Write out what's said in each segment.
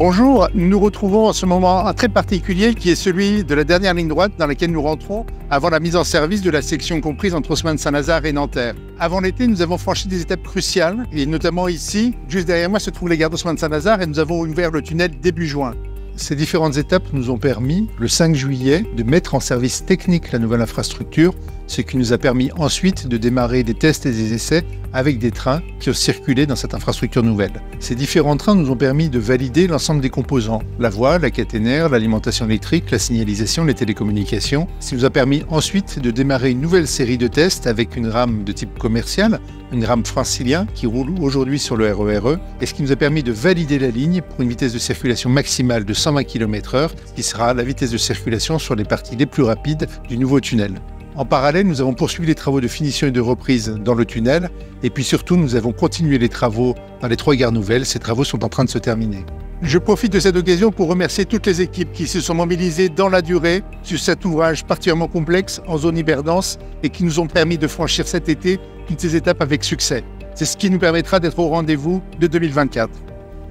Bonjour, nous nous retrouvons en ce moment très particulier qui est celui de la dernière ligne droite dans laquelle nous rentrons avant la mise en service de la section comprise entre Haussmann-Saint-Lazare et Nanterre. Avant l'été, nous avons franchi des étapes cruciales et notamment ici, juste derrière moi se trouve les gares d'Haussmann-Saint-Lazare et nous avons ouvert le tunnel début juin. Ces différentes étapes nous ont permis, le 5 juillet, de mettre en service technique la nouvelle infrastructure, ce qui nous a permis ensuite de démarrer des tests et des essais avec des trains qui ont circulé dans cette infrastructure nouvelle. Ces différents trains nous ont permis de valider l'ensemble des composants, la voie, la caténaire, l'alimentation électrique, la signalisation, les télécommunications. Ce qui nous a permis ensuite de démarrer une nouvelle série de tests avec une rame de type commercial, une rame francilien qui roule aujourd'hui sur le RER E, et ce qui nous a permis de valider la ligne pour une vitesse de circulation maximale de 120 km/h, qui sera la vitesse de circulation sur les parties les plus rapides du nouveau tunnel. En parallèle, nous avons poursuivi les travaux de finition et de reprise dans le tunnel, et puis surtout, nous avons continué les travaux dans les 3 gares nouvelles. Ces travaux sont en train de se terminer. Je profite de cette occasion pour remercier toutes les équipes qui se sont mobilisées dans la durée sur cet ouvrage particulièrement complexe en zone hyperdense et qui nous ont permis de franchir cet été toutes ces étapes avec succès. C'est ce qui nous permettra d'être au rendez-vous de 2024.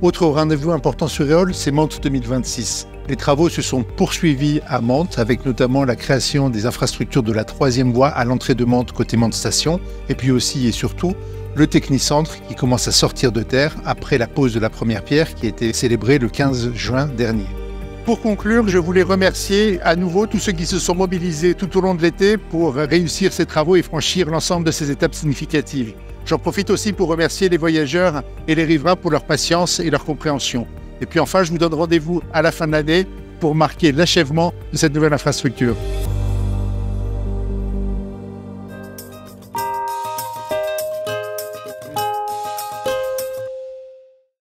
Autre rendez-vous important sur Éole, c'est Mantes 2026. Les travaux se sont poursuivis à Mantes avec notamment la création des infrastructures de la 3e voie à l'entrée de Mantes côté Mantes Station et puis aussi et surtout le Technicentre qui commence à sortir de terre après la pose de la première pierre qui a été célébrée le 15 juin dernier. Pour conclure, je voulais remercier à nouveau tous ceux qui se sont mobilisés tout au long de l'été pour réussir ces travaux et franchir l'ensemble de ces étapes significatives. J'en profite aussi pour remercier les voyageurs et les riverains pour leur patience et leur compréhension. Et puis enfin, je vous donne rendez-vous à la fin de l'année pour marquer l'achèvement de cette nouvelle infrastructure.